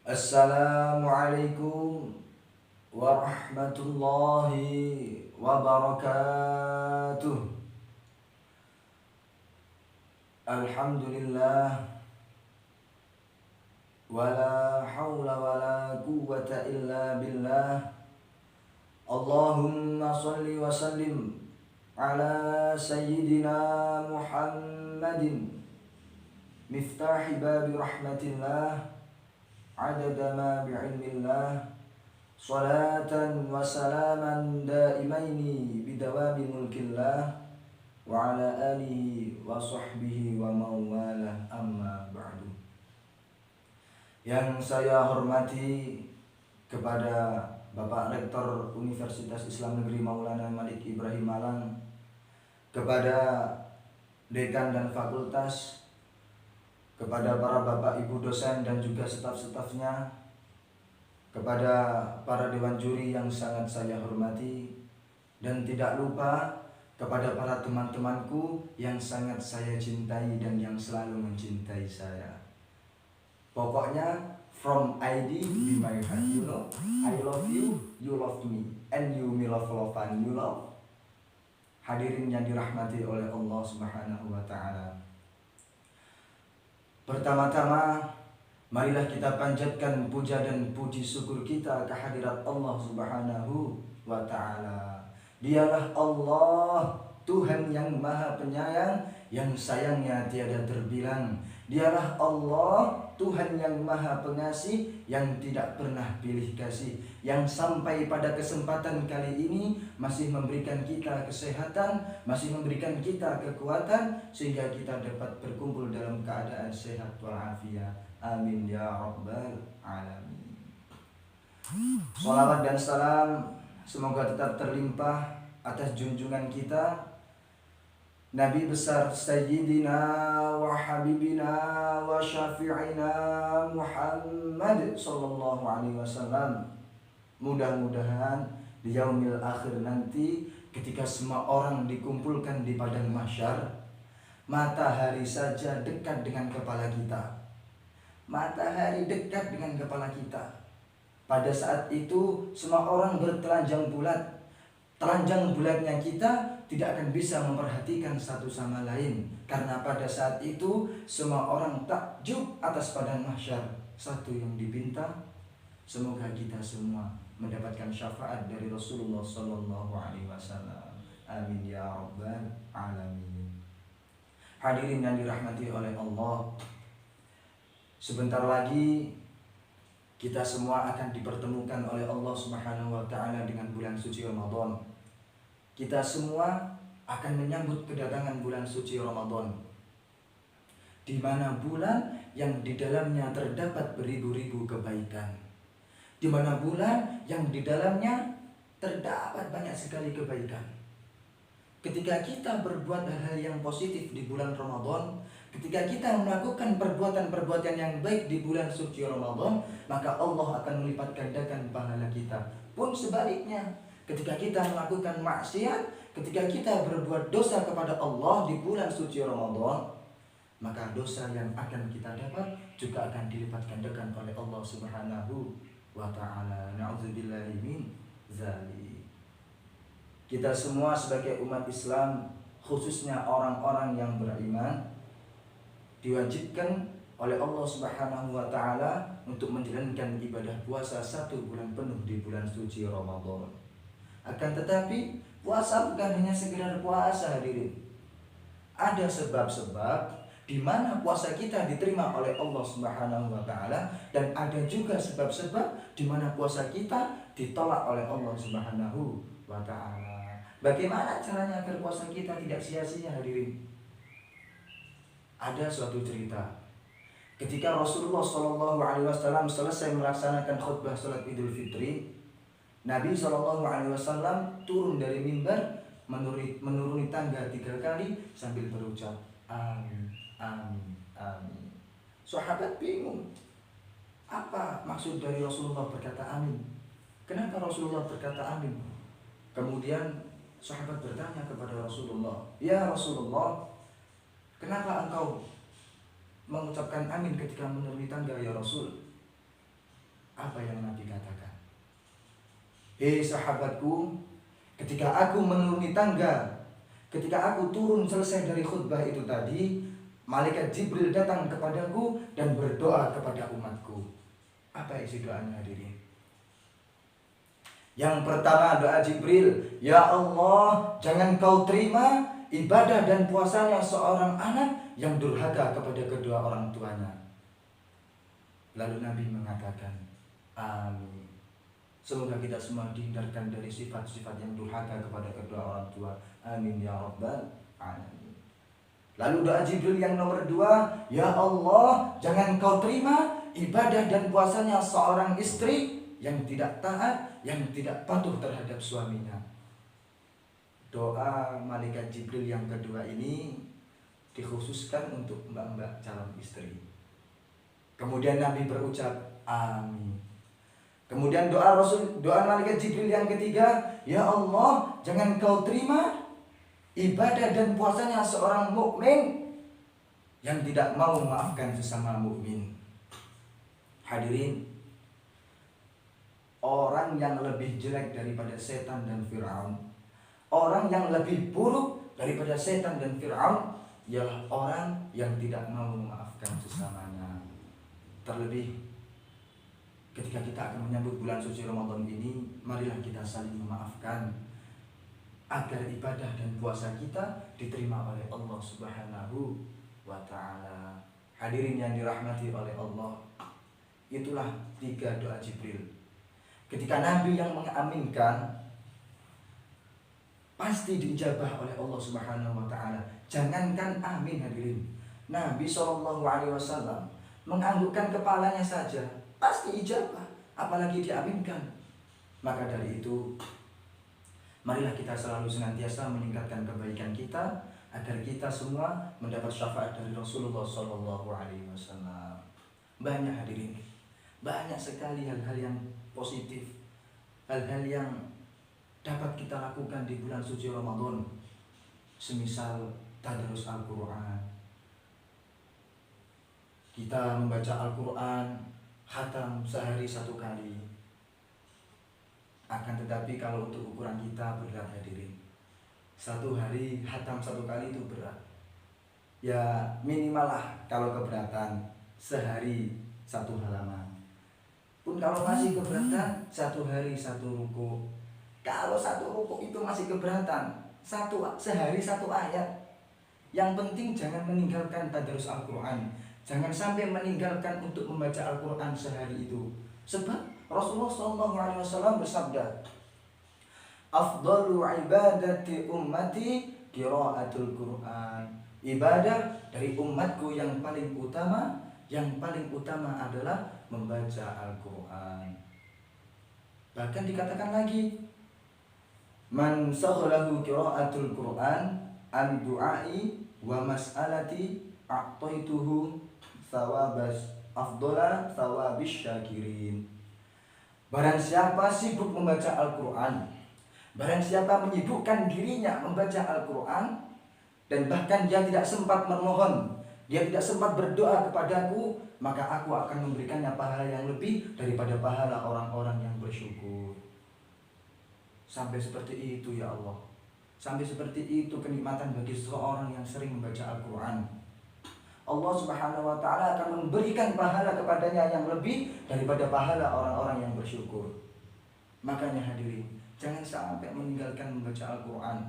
Assalamualaikum warahmatullahi wabarakatuh. Alhamdulillah, wala hawla wala quwwata illa billah. Allahumma salli wa sallim ala sayyidina Muhammadin miftahi babi rahmatillah adada ma bi'ilmillah, salatan wa salaman daimaini bidawami mulkillah, wa ala alihi wa sahbihi wa mawalah, amma ba'du. Yang saya hormati kepada Bapak Rektor Universitas Islam Negeri Maulana Malik Ibrahim Malang, kepada dekan dan fakultas, kepada para bapak ibu dosen dan juga staf-stafnya, kepada para dewan juri yang sangat saya hormati, dan tidak lupa kepada para teman-temanku yang sangat saya cintai dan yang selalu mencintai saya. Pokoknya from ID be my heart, you know, I love you, you love me, and you me love and you love. Hadirin yang dirahmati oleh Allah Subhanahu wa Ta'ala. Pertama-tama, marilah kita panjatkan puja dan puji syukur kita kehadirat Allah Subhanahu wa Ta'ala. Dialah Allah, Tuhan yang Maha Penyayang, yang sayangnya tiada terbilang. Dialah Allah, Tuhan yang Maha Pengasih, yang tidak pernah pilih kasih, yang sampai pada kesempatan kali ini masih memberikan kita kesehatan, masih memberikan kita kekuatan, sehingga kita dapat berkumpul dalam keadaan sehat walafiat. Amin ya rabbal alamin. Shalawat dan salam semoga tetap terlimpah atas junjungan kita, Nabi besar Sayyidina wa Habibina wa Syafi'ina Muhammad sallallahu alaihi wasallam. Mudah-mudahan di yaumil akhir nanti, ketika semua orang dikumpulkan di padang mahsyar, matahari saja dekat dengan kepala kita. Matahari dekat dengan kepala kita. Pada saat itu semua orang bertelanjang bulat. Telanjang bulatnya kita tidak akan bisa memperhatikan satu sama lain, karena pada saat itu semua orang takjub atas padang mahsyar. Satu yang dipinta, semoga kita semua mendapatkan syafaat dari Rasulullah Sallallahu Alaihi Wasallam. Amin ya rabbal alamin. Hadirin yang dirahmati oleh Allah, sebentar lagi kita semua akan dipertemukan oleh Allah Subhanahu wa Ta'ala dengan bulan suci Ramadan. Kita semua akan menyambut kedatangan bulan suci Ramadan, di mana bulan yang di dalamnya terdapat beribu-ribu kebaikan, di mana bulan yang di dalamnya terdapat banyak sekali kebaikan. Ketika kita berbuat hal-hal yang positif di bulan Ramadan, ketika kita melakukan perbuatan-perbuatan yang baik di bulan suci Ramadan, maka Allah akan melipat gandakan pahala kita. Pun sebaliknya, ketika kita melakukan maksiat, ketika kita berbuat dosa kepada Allah di bulan suci Ramadan, maka dosa yang akan kita dapat juga akan dilipat gandakan oleh Allah Subhanahu wa Ta'ala. Na'udzubillahi min dzalik. Kita semua sebagai umat Islam, khususnya orang-orang yang beriman, diwajibkan oleh Allah Subhanahu wa Ta'ala untuk menjalankan ibadah puasa 1 bulan penuh di bulan suci Ramadan. Akan tetapi puasa bukan hanya sekedar puasa, hadirin. Ada sebab-sebab di mana puasa kita diterima oleh Allah Subhanahu wa Ta'ala, dan ada juga sebab-sebab di mana puasa kita ditolak oleh Allah Subhanahu wa Ta'ala. Bagaimana caranya agar puasa kita tidak sia-sia, hadirin? Ada suatu cerita. Ketika Rasulullah Shallallahu Alaihi Wasallam selesai melaksanakan khutbah salat Idul Fitri, Nabi Shallallahu Alaihi Wasallam turun dari mimbar, menuruni tangga 3 kali sambil berucap amin, amin, amin. Sahabat bingung, apa maksud dari Rasulullah berkata amin? Kenapa Rasulullah berkata amin? Kemudian sahabat bertanya kepada Rasulullah, ya Rasulullah, kenapa engkau mengucapkan amin ketika menuruni tangga ya Rasul? Apa yang Nabi katakan? Hei sahabatku, ketika aku menuruni tangga, ketika aku turun selesai dari khutbah itu tadi, malaikat Jibril datang kepadaku dan berdoa kepada umatku. Apa isi doanya hadirin? Yang pertama doa Jibril, ya Allah, jangan kau terima ibadah dan puasanya seorang anak yang durhaka kepada kedua orang tuanya. Lalu Nabi mengatakan, amin. Semoga kita semua dihindarkan dari sifat-sifat yang durhaka kepada kedua orang tua. Amin ya rabbal alamin. Lalu doa Jibril yang nomor 2, ya Allah, jangan kau terima ibadah dan puasanya seorang istri yang tidak taat, yang tidak patuh terhadap suaminya. Doa malaikat Jibril yang kedua ini dikhususkan untuk mbak-mbak calon istri. Kemudian Nabi berucap amin. Kemudian doa malaikat Jibril yang ketiga, ya Allah, jangan kau terima ibadah dan puasanya seorang mukmin yang tidak mau memaafkan sesama mukmin. Hadirin, orang yang lebih jelek daripada setan dan Fir'aun, orang yang lebih buruk daripada setan dan Fir'aun ialah orang yang tidak mau memaafkan sesamanya. Terlebih ketika kita akan menyambut bulan suci Ramadan ini, marilah kita saling memaafkan agar ibadah dan puasa kita diterima oleh Allah Subhanahu wa ta'ala. Hadirin yang dirahmati oleh Allah, itulah 3 doa Jibril. Ketika Nabi yang mengaminkan, pasti diijabah oleh Allah Subhanahu wa ta'ala. Jangankan amin hadirin, Nabi SAW menganggukkan kepalanya saja pasti ijabah, apalagi diaminkan. Maka dari itu, marilah kita selalu senantiasa meningkatkan kebaikan kita agar kita semua mendapat syafaat dari Rasulullah SAW. Banyak hadirin, banyak sekali hal-hal yang positif, hal-hal yang dapat kita lakukan di bulan suci Ramadan. Semisal tadarus Al-Quran, kita membaca Al-Quran khatam sehari 1 kali. Akan tetapi kalau untuk ukuran kita berat hadirin, 1 hari khatam 1 kali itu berat. Ya minimal lah kalau keberatan sehari 1 halaman. Pun kalau masih keberatan 1 hari 1 ruku. Kalau 1 ruku itu masih keberatan, sehari 1 ayat. Yang penting jangan meninggalkan tadarus Al-Quran. Jangan sampai meninggalkan untuk membaca Al-Quran sehari itu. Sebab Rasulullah SAW bersabda, afdalu ibadati ummati qiraatul Quran. Ibadah dari umatku yang paling utama adalah membaca Al-Quran. Bahkan dikatakan lagi, man saghalahu qiraatul Quran an du'ai wa mas'alati a'taituhu thawabas afdala thawabis syakirin. Barang siapa sibuk membaca Al-Quran, barang siapa menyibukkan dirinya membaca Al-Quran, dan bahkan dia tidak sempat memohon, dia tidak sempat berdoa kepadaku, maka aku akan memberikannya pahala yang lebih daripada pahala orang-orang yang bersyukur. Sampai seperti itu ya Allah. Sampai seperti itu kenikmatan bagi seseorang yang sering membaca Al-Quran. Allah Subhanahu wa ta'ala akan memberikan pahala kepadanya yang lebih daripada pahala orang-orang yang bersyukur. Makanya hadirin, jangan sampai meninggalkan membaca Al-Quran.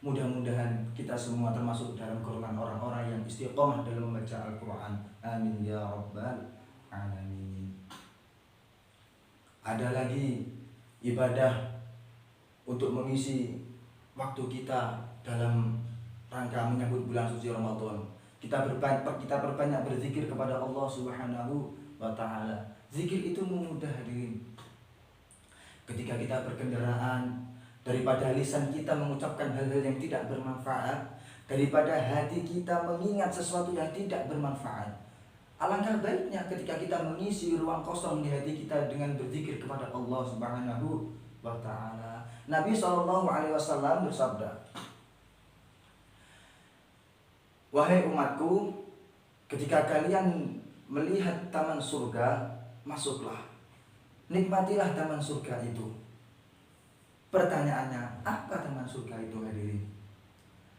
Mudah-mudahan kita semua termasuk dalam golongan orang-orang yang istiqomah dalam membaca Al-Quran. Amin ya rabbal alamin. Ada lagi ibadah untuk mengisi waktu kita dalam rangka menyambut bulan suci Ramadan. Kita perbanyak berzikir kepada Allah Subhanahu wa ta'ala. Zikir itu mudah hadirin. Ketika kita berkendaraan, daripada lisan kita mengucapkan hal-hal yang tidak bermanfaat, daripada hati kita mengingat sesuatu yang tidak bermanfaat, alangkah baiknya ketika kita mengisi ruang kosong di hati kita dengan berzikir kepada Allah Subhanahu wa ta'ala. Nabi SAW bersabda, wahai umatku, ketika kalian melihat taman surga, masuklah. Nikmatilah taman surga itu. Pertanyaannya, apa taman surga itu hadirin?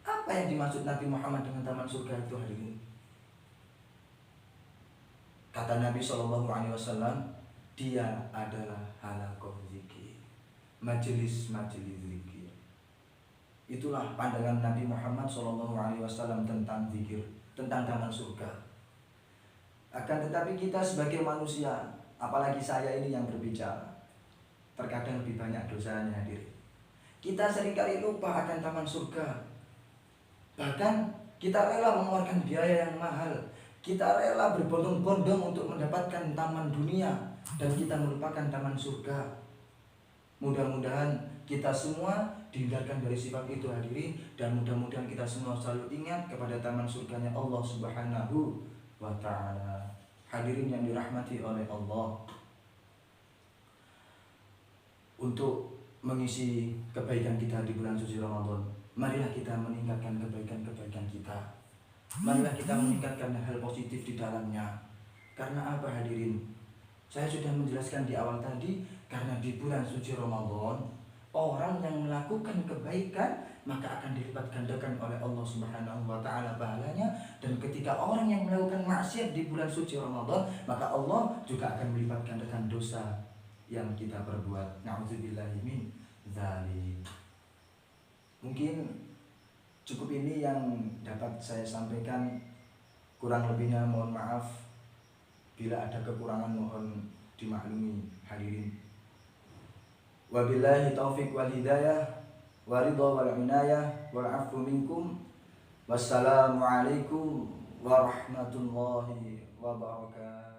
Apa yang dimaksud Nabi Muhammad dengan taman surga itu hadirin? Kata Nabi SAW, dia adalah halaqah zikir, majelis-majelis zikir. Itulah pandangan Nabi Muhammad SAW tentang zikir, tentang taman surga. Akan tetapi kita sebagai manusia, apalagi saya ini yang berbicara, terkadang lebih banyak dosanya hadirin. Kita seringkali lupa akan taman surga. Bahkan kita rela mengeluarkan biaya yang mahal. Kita rela berbondong-bondong untuk mendapatkan taman dunia, dan kita melupakan taman surga. Mudah-mudahan kita semua dihindarkan dari sifat itu hadirin, dan mudah-mudahan kita semua selalu ingat kepada taman surganya Allah Subhanahu wa ta'ala. Hadirin yang dirahmati oleh Allah, untuk mengisi kebaikan kita di bulan suci Ramadan, marilah kita meningkatkan kebaikan-kebaikan kita. Marilah kita meningkatkan hal positif di dalamnya. Karena apa hadirin? Saya sudah menjelaskan di awal tadi, karena di bulan suci Ramadan, orang yang melakukan kebaikan maka akan dilipat gandakan oleh Allah Subhanahu wa ta'ala pahalanya. Dan ketika orang yang melakukan maksiat di bulan suci Ramadan, maka Allah juga akan melipat gandakan dosa yang kita perbuat. Na'udzubillahi min dzalik. Mungkin cukup ini yang dapat saya sampaikan. Kurang lebihnya mohon maaf. Bila ada kekurangan mohon dimaklumi hadirin. Wabillahi taufiq wal hidayah, waridha wal inayah, wal afu minkum. Wassalamualaikum warahmatullahi wabarakatuh.